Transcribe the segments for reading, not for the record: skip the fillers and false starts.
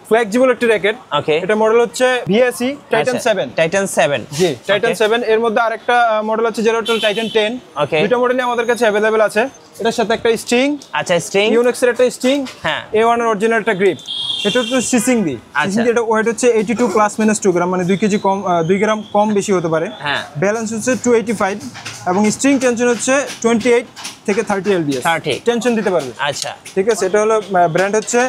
Flexible একটা racket. ওকে, এটা model হচ্ছে ভিএসি টাইটান 7। টাইটান 7, জি টাইটান 7। এর মধ্যে আরেকটা মডেল আছে যেটা হচ্ছে টাইটান 10। ওকে, দুটো মডেলই আমাদের কাছে अवेलेबल আছে। এটার সাথে একটা স্ট্রিং, আচ্ছা স্ট্রিং, ইউনিক্সের একটা স্ট্রিং, হ্যাঁ A1 এর অরিজিনাল একটা গ্রিপ। এটা হচ্ছে সিসিংদি। সিসিংদি এটা ওয়েট হচ্ছে 82 প্লাস মাইনাস 2 গ্রাম, মানে 2 কেজি কম 2 গ্রাম কম বেশি হতে পারে। হ্যাঁ, ব্যালেন্স হচ্ছে 285 এবং স্ট্রিং টেনশন হচ্ছে 28 থেকে 30 এলবিএস। 30 টেনশন দিতে পারবে। আচ্ছা ঠিক আছে, এটা হলো ব্র্যান্ড হচ্ছে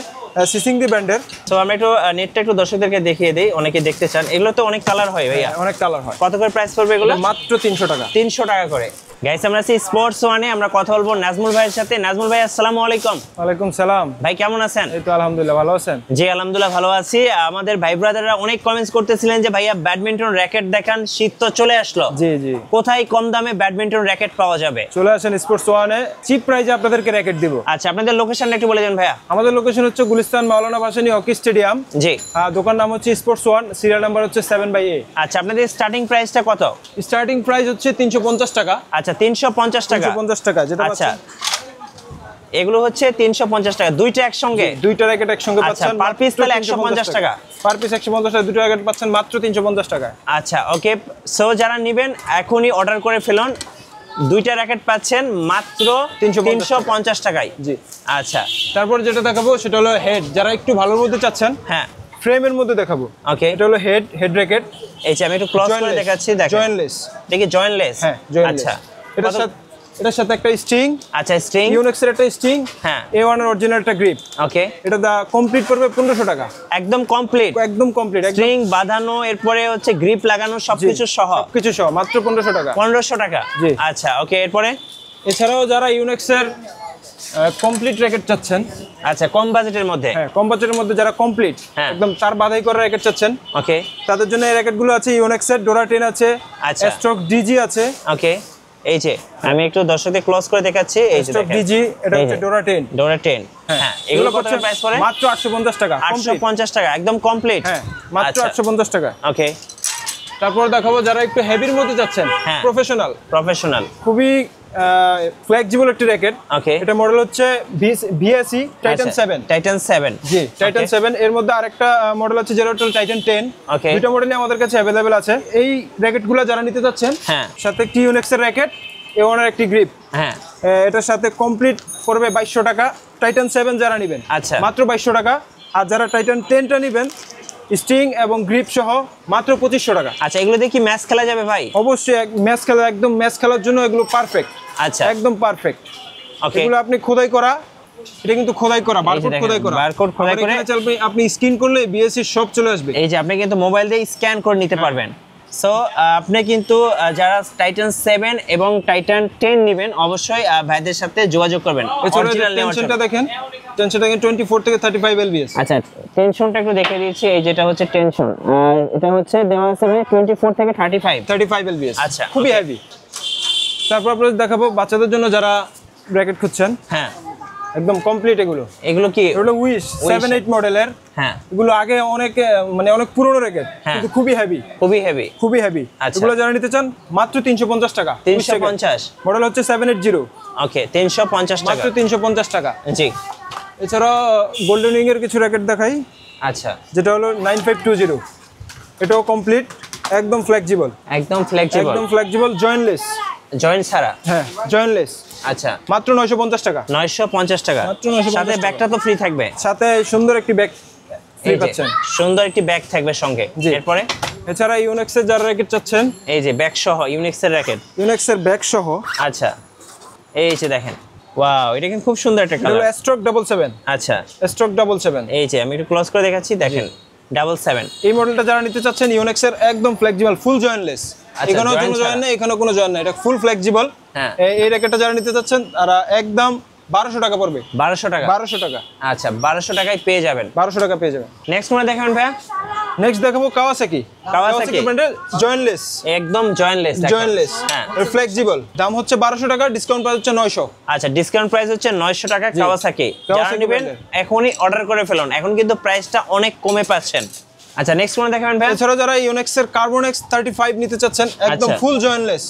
সিসিংদি ব্র্যান্ডের। তো আমরা একটু নেটটা একটু দর্শকদেরকে দেখিয়ে দেই, অনেকে দেখতে চান। এগুলো তো অনেক কালার হয় ভাইয়া, অনেক কালার হয়। কত করে প্রাইস পড়বে এগুলো? মাত্র 300 টাকা। 300 টাকা করে। গাইস আমরা আছি স্পোর্টস ওয়ানে, আমরা কথা বলবো নাজমুল ভাইয়ের সাথে। নাজমুল ভাই আসসালামু আলাইকুম। ওয়ালাইকুম সালাম। ভাই কেমন আছেন? এই তো আলহামদুলিল্লাহ, ভালো আছেন? জি আলহামদুলিল্লাহ ভালো আছি। আমাদের ভাই ব্রাদাররা অনেক কমেন্টস করতেছিলেন যে ভাইয়া ব্যাডমিন্টন র‍্যাকেট দেখান, শীত তো চলে আসলো। জি জি, কোথায় কম দামে ব্যাডমিন্টন র‍্যাকেট পাওয়া যাবে? চলে আসেন স্পোর্টস ওয়ানে, চিপ প্রাইসে আপনাদেরকে র‍্যাকেট দিব। আচ্ছা আপনাদের লোকেশনটা একটু বলে দেন ভাইয়া। আমাদের লোকেশন হচ্ছে গুলিস্তান মাওলানা ভাসানী হকি স্টেডিয়াম। জি, দোকান নাম হচ্ছে স্পোর্টস ওয়ান, সিরিয়াল নাম্বার হচ্ছে 7/A। আচ্ছা আপনাদের স্টার্টিং প্রাইসটা কত? স্টার্টিং প্রাইস হচ্ছে 350 টাকা। আচ্ছা 350 টাকা। 350 টাকা যেটা আচ্ছা পাচ্ছেন। এগুলো হচ্ছে 350 টাকা, দুইটা একসঙ্গে? দুইটা র‍্যাকেট একসঙ্গে পাচ্ছেন। পার পিস তাহলে 150 টাকা। পার পিস 150 টাকা, দুটো র‍্যাকেট পাচ্ছেন মাত্র 350 টাকা। আচ্ছা ওকে, সো যারা নেবেন এখনই অর্ডার করে ফেলুন, দুইটা র‍্যাকেট পাচ্ছেন মাত্র 350 টাকায়। জি আচ্ছা, তারপর যেটা দেখাবো সেটা হলো হেড, যারা একটু ভালোর মধ্যে চাচ্ছেন। হ্যাঁ, ফ্রেমের মধ্যে দেখাবো। ওকে, এটা হলো হেড র‍্যাকেট। এই যে আমি একটু ক্লোজ করে দেখাচ্ছি, দেখেন জয়েন্টলেস। দেখি জয়েন্টলেস। হ্যাঁ জয়েন্টলেস। আচ্ছা এটার সাথে একটা স্ট্রিং, আচ্ছা স্ট্রিং, ইউনিক্সের একটা স্ট্রিং, হ্যাঁ A1 এর অরিজিনাল একটা গ্রিপ। ওকে, এটা দা কমপ্লিট করবে 1500 টাকা। একদম কমপ্লিট, একদম কমপ্লিট, স্ট্রিং বাঁধানো, এরপরে হচ্ছে গ্রিপ লাগানো, সবকিছু সহ সবকিছু সহ মাত্র 1500 টাকা। 1500 টাকা। জি আচ্ছা ওকে, এরপরে এছাড়াও যারা ইউনিক্সের কমপ্লিট র‍্যাকেট চাচ্ছেন, আচ্ছা কম বাজেটের মধ্যে, হ্যাঁ কম বাজেটের মধ্যে যারা কমপ্লিট একদম তার বাধাই করা র‍্যাকেট চাচ্ছেন, ওকে, তাদের জন্য এই র‍্যাকেটগুলো আছে। ইউনিক্সের ডোরা 10 আছে, আচ্ছা স্ট্রোক ডিজি আছে। ওকে, এই যে আমি একটু দর্শকদের ক্লোজ করে দেখাচ্ছি, এই যে স্ট্রোক ডিজি, এটা হচ্ছে ডোরা 10। ডোরা 10, হ্যাঁ এগুলো কত প্রাইস পড়ে? মাত্র 850 টাকা। 850 টাকা একদম কমপ্লিট। হ্যাঁ মাত্র 850 টাকা। ওকে, তারপর দেখাবো যারা একটু হেভির মধ্যে যাচ্ছেন, প্রফেশনাল, খুবই ফ্লেক্সিবল একটা র‍্যাকেট। ওকে, এটা মডেল হচ্ছে ভিএসি টাইটান 7। টাইটান 7, জি টাইটান 7। এর মধ্যে আরেকটা মডেল আছে যেটা হচ্ছে টাইটান 10। ওকে, দুটো মডেলই আমাদের কাছে अवेलेबल আছে। এই র‍্যাকেটগুলো যারা নিতে যাচ্ছেন, হ্যাঁ সাথে একটি ইউনিক্সের র‍্যাকেট, A1 এর একটি গ্রিপ, হ্যাঁ এটার সাথে কমপ্লিট করবে 2200 টাকা। টাইটান 7 যারা নেবেন আচ্ছা মাত্র 2200 টাকা। আর যারা টাইটান 10টা নেবেন স্ট্রিং এবং গ্রিপ সহ মাত্র 2500 টাকা। আচ্ছা এগুলো দিয়ে কি ম্যাচ খেলা যাবে ভাই? অবশ্যই ম্যাচ খেলা, একদম ম্যাচ খেলার জন্য এগুলো পারফেক্ট। আচ্ছা একদম পারফেক্ট। ওকে, এগুলো আপনি খোদাই করা, এটা কিন্তু খোদাই করা, বারকোড খোদাই করা, বারকোড খোদাই করে আপনি স্ক্যান করলে বিএসসি সব চলে আসবে। এই যে আপনি কিন্তু মোবাইল দিয়ে স্ক্যান করে নিতে পারবেন। সো আপনি কিন্তু যারা টাইটান 7 এবং টাইটান 10 নেবেন অবশ্যই ভাইদের সাথে যোগাযোগ করবেন। অরিজিনাল টেনশনটা দেখেন, টেনশনটা দেখেন 24 থেকে 35 এলবিএস। আচ্ছা টেনশনটা একটু দেখে দিয়েছি, এই যেটা হচ্ছে টেনশন, আর এটা হচ্ছে দেওয়া আছে 24 থেকে 35 এলবিএস। আচ্ছা খুবই হেভি। তারপর আপনাদের দেখাবো বাচ্চাদের জন্য যারা র‍্যাকেট খুঁজছেন। হ্যাঁ একদম কমপ্লিট। এগুলো কি? এগুলো উইশ 7-8 মডেলের। হ্যাঁ এগুলো আগে অনেক অনেক পুরনো র‍্যাকেট, কিন্তু খুবই হেভি, খুবই হেভি। এগুলো যারা নিতে চান মাত্র 350 টাকা। 350। মডেল হচ্ছে 780। ওকে 350 টাকা, মাত্র 350 টাকা। জি। এছাড়া গোল্ডেন উইং এর কিছু র‍্যাকেট দেখাই। আচ্ছা যেটা হলো 9520। এটাও কমপ্লিট, একদম ফ্লেক্সিবল, একদম ফ্লেক্সিবল, জয়েন্টলেস, জয়েন্ট ছাড়া। হ্যাঁ জয়েন্টলেস। আচ্ছা মাত্র 950 টাকা। 950 টাকা। সাথে ব্যাগটা তো ফ্রি থাকবে, সাথে সুন্দর একটি ব্যাগ ফ্রি পাচ্ছেন, সুন্দর একটি ব্যাগ থাকবে সঙ্গে। এরপরে এছাড়া ইউনিক্সের যারা র‍্যাকেট চাচ্ছেন, এই যে ব্যাগ সহ ইউনিক্সের র‍্যাকেট, ইউনিক্সের ব্যাগ সহ। আচ্ছা এই যে দেখেন, ওয়াও এটা কিন্তু খুব সুন্দর একটা কালার। এটা স্ট্রোক 77। আচ্ছা স্ট্রোক 77। এই যে আমি একটু ক্লোজ করে দেখাচ্ছি, দেখেন 77। এই মডেলটা যারা নিতে চাচ্ছেন ইউনিক্সের একদম ফ্লেক্সিবল, ফুল জয়েন্টলেস। এখানেও কোনো জয়েন্ট নেই, এখানেও কোনো জয়েন্ট নেই, এটা ফুল ফ্লেক্সিবল। এই র‍্যাকেটটা যারা নিতে চাচ্ছেন তারা একদম 1200 টাকা পড়বে। 1200 টাকা। আচ্ছা 1200 টাকায় পেয়ে যাবেন। 1200 টাকা পেয়ে যাবেন। নেক্সট কোনটা দেখাবেন ভাইয়া? নেক্সট দেখাবো কাওয়াসাকি ব্র্যান্ডের জয়েন্টলেস, একদম জয়েন্টলেস। হ্যাঁ ফ্লেক্সিবল। দাম হচ্ছে 1200 টাকা, ডিসকাউন্ট প্রাইস হচ্ছে 900। আচ্ছা ডিসকাউন্ট প্রাইস হচ্ছে 900 টাকা কাওয়াসাকি। যারা নেবেন এখনই অর্ডার করে ফেলুন, এখন কিন্তু প্রাইসটা অনেক কমে পাচ্ছেন। আচ্ছা নেক্সট কোন দেখাবেন ভাই? এছাড়া যারা ইউনেক্সের কার্বনেক্স 35 নিতে চাচ্ছেন একদম ফুল জয়েন্টলেস,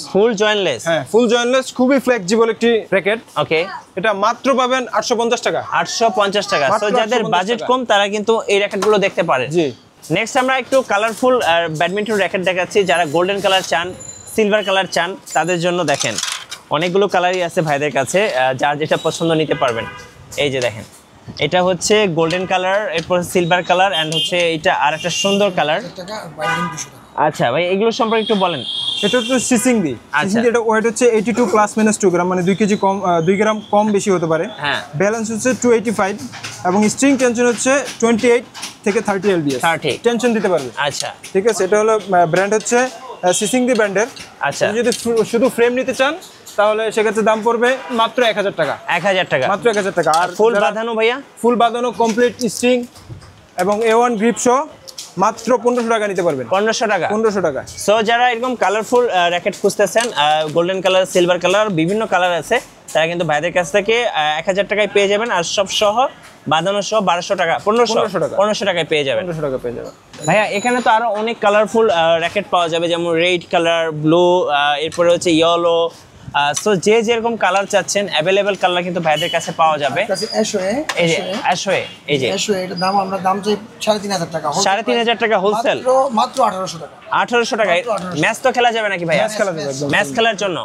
হ্যাঁ ফুল জয়েন্টলেস খুবই ফ্লেক্সিবল একটি র‍্যাকেট। ওকে, এটা মাত্র পাবেন 850 টাকা। 850 টাকা। সো যাদের বাজেট কম তারা কিন্তু এই র‍্যাকেটগুলো দেখতে পারে। জি। নেক্সট আমরা একটু কালারফুল ব্যাডমিন্টন র‍্যাকেট দেখাচ্ছি। যারা গোল্ডেন কালার চান, সিলভার কালার চান, তাদের জন্য দেখেন অনেকগুলো কালারই আছে ভাইদের কাছে, যার যেটা পছন্দ নিতে পারবেন। এই যে দেখেন, এটা হচ্ছে গোল্ডেন কালার, এরপর সিলভার কালার, এন্ড হচ্ছে এটা আর একটা সুন্দর কালার। আচ্ছা ভাই, এগুলো সম্পর্কে একটু বলেন। এটা হচ্ছে সিসিংদি। এটা ওয়েট হচ্ছে 82 প্লাস মাইনাস 2 গ্রাম, মানে 2 কেজি কম, 2 গ্রাম কম বেশি হতে পারে। হ্যাঁ। ব্যালেন্স হচ্ছে 285 এবং স্ট্রিং টেনশন হচ্ছে 28 থেকে 30 lbs। 30 টেনশন দিতে পারবে। আচ্ছা ঠিক আছে, এটা হলো ব্র্যান্ড হচ্ছে সিসিংদি ব্র্যান্ডের। আচ্ছা, যদি শুধু ফ্রেম নিতে চান তাহলে সেক্ষেত্রে দাম পড়বে মাত্র 1000 টাকা। 1000 টাকা, মাত্র 1000 টাকা। আর ফুল বাঁধানো ভাইয়া? ফুল বাঁধানো কমপ্লিট স্ট্রিং এবং A1 গ্রিপ সহ মাত্র 1500 টাকা নিতে পারবেন। 1500 টাকা। 1500 টাকা। সো যারা এরকম কালারফুল র‍্যাকেট খুঁজতেছেন, গোল্ডেন কালার, সিলভার কালার, বিভিন্ন কালার আছে, তারা কিন্তু ভাইদের কাছ থেকে 1000 টাকায় পেয়ে যাবেন। আর সব সহ বাঁধানো সহ 1200 টাকা, 1500 টাকায় পেয়ে যাবেন। 1500 টাকা পেয়ে যাবেন। ভাইয়া এখানে তো আরো অনেক কালারফুল র‍্যাকেট পাওয়া যাবে, যেমন রেড কালার, ব্লু, এরপরে হচ্ছে ইয়েলো। সো যে যেরকম কালার চাচ্ছেন অ্যাভেলেবেল কালার কিন্তু ভাইদের কাছে পাওয়া যাবে। এই যে অ্যাশওয়ে, এই যে অ্যাশওয়ে, এটা দাম আমরা দাম চাই 3500 টাকা। 3500 টাকা হোলসেল, মাত্র 1800 টাকা। 1800 টাকায় ম্যাচ তো খেলা যাবে নাকি ভাইয়া? ম্যাচ খেলা যাবে একদম। ম্যাচ খেলার জন্য।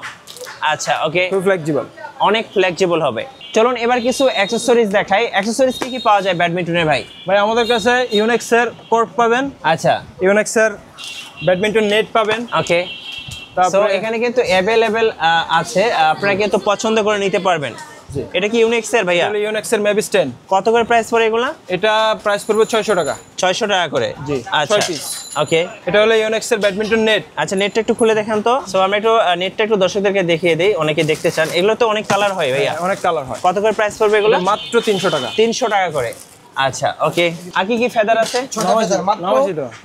আচ্ছা ওকে, খুব ফ্লেক্সিবল, অনেক ফ্লেক্সিবল হবে। চলুন এবার কিছু অ্যাকসেসরিজ দেখাই। অ্যাকসেসরিজ কি কি পাওয়া যায় ব্যাডমিন্টনের ভাই? ভাই আমাদের কাছে ইউনেক্সের কোর্ট পাবেন। আচ্ছা, ইউনেক্সের ব্যাডমিন্টন নেট পাবেন। ওকে। সো এখানে কিন্তু অ্যাভেলেবেল আছে, আপনারা কিন্তু পছন্দ করে নিতে পারবেন। এটা কি ইউনেক্সের ভাইয়া? ইউনেক্সের মেবি 10। কত করে প্রাইস পড়ে এগুলা? এটা প্রাইস পড়বে 600 টাকা। 600 টাকা করে। জি, আচ্ছা 6 পিস। ওকে, এটা হলো ইউনেক্সের ব্যাডমিন্টন নেট। আচ্ছা, নেটটা একটু খুলে দেখান তো। সো আমরা একটু নেটটা একটু দর্শকদেরকে দেখিয়ে দেই, অনেকে দেখতে চান। এগুলো তো অনেক কালার হয় ভাইয়া। অনেক কালার হয়। কত করে প্রাইস পড়বে এগুলো? মাত্র 300 টাকা। 300 টাকা করে। আচ্ছা ওকে। আর কি কি ফেদার আছে? ছোট ফেদার মাত্র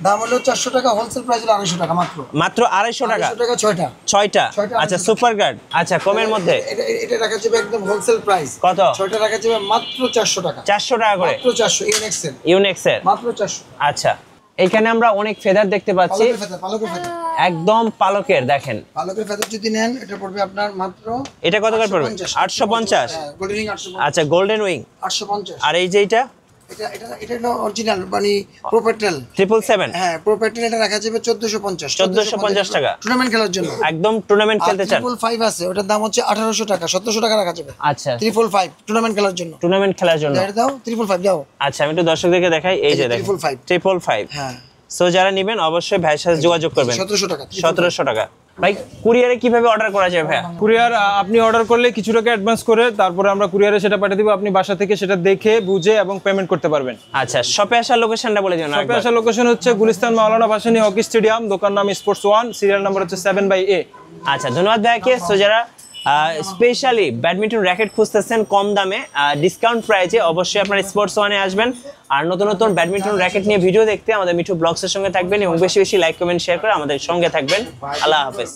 দাম হলো 400 টাকা, হোলসেল প্রাইস হলো 250 টাকা মাত্র। মাত্র 250 টাকা। 250 টাকা 6টা। 6টা। আচ্ছা, সুপার গার্ড। আচ্ছা, কমের মধ্যে এটা রাখা যাবে একদম হোলসেল প্রাইস। কত? 6টা রাখা যাবে মাত্র 400 টাকা। 400 টাকা করে। মাত্র 400 ইউনেক্সের। ইউনেক্সের মাত্র 400। আচ্ছা, এখানে আমরা অনেক ফেদার দেখতে পাচ্ছি, পালকের ফেদার। একদম পালকের। দেখেন পালকের ফেদার যদি নেন এটা পড়বে আপনার মাত্র। এটা কত করে পড়বে? 850। হ্যাঁ, গোল্ডেন উইং 850। আচ্ছা, গোল্ডেন উইং 850। আর এই যে এটা এটা হলো অরিজিনাল মানে প্রোপেট্রাল 777। হ্যাঁ, প্রোপেট্রাল এটা রাখা যাবে 1450। 1450 টাকা। টুর্নামেন্ট খেলার জন্য একদম টুর্নামেন্ট খেলতে চান। 555 আছে, ওটার দাম হচ্ছে 1800 টাকা। 1700 টাকা রাখা যাবে। আচ্ছা, 355 টুর্নামেন্ট খেলার জন্য। টুর্নামেন্ট খেলার জন্য এটা দাও 355 দাও। আচ্ছা, আমি একটু দর্শকদেরকে দেখাই। এই যে দেখেন 355। হ্যাঁ। সো যারা নেবেন অবশ্যই ভাইয়ের সাথে যোগাযোগ করবেন। 1700 টাকা। 1700 টাকা। ভাই কুরিয়ারে কিভাবে অর্ডার করা যায় ভাইয়া? কুরিয়ার আপনি অর্ডার করলে কিছু টাকা অ্যাডভান্স করে তারপরে আমরা কুরিয়ারে সেটা পাঠিয়ে দিব। আপনি বাসা থেকে সেটা দেখে বুঝে এবং পেমেন্ট করতে পারবেন। আচ্ছা, শপে আসার লোকেশনটা বলে দিন। শপে আসার লোকেশন হচ্ছে গুলিস্তান মাওলানা ভাসানী হকি স্টেডিয়াম, দোকান নাম স্পোর্টস 1, সিরিয়াল নাম্বার হচ্ছে 7/A। আচ্ছা, ধন্যবাদ ভাইয়াকে। সো যারা স্পেশালি ব্যাডমিন্টন র‍্যাকেট খুঁজতেছেন কম দামে, ডিসকাউন্ট প্রাইসে, অবশ্যই আপনারা স্পোর্টস 1-এ আসবেন। আর নতুন নতুন ব্যাডমিন্টন র‍্যাকেট নিয়ে ভিডিও দেখতে আমাদের মিঠু ব্লগসের সঙ্গে থাকবেন এবং বেশি বেশি লাইক, কমেন্ট, শেয়ার করে আমাদের সঙ্গে থাকবেন। আল্লাহ হাফেজ।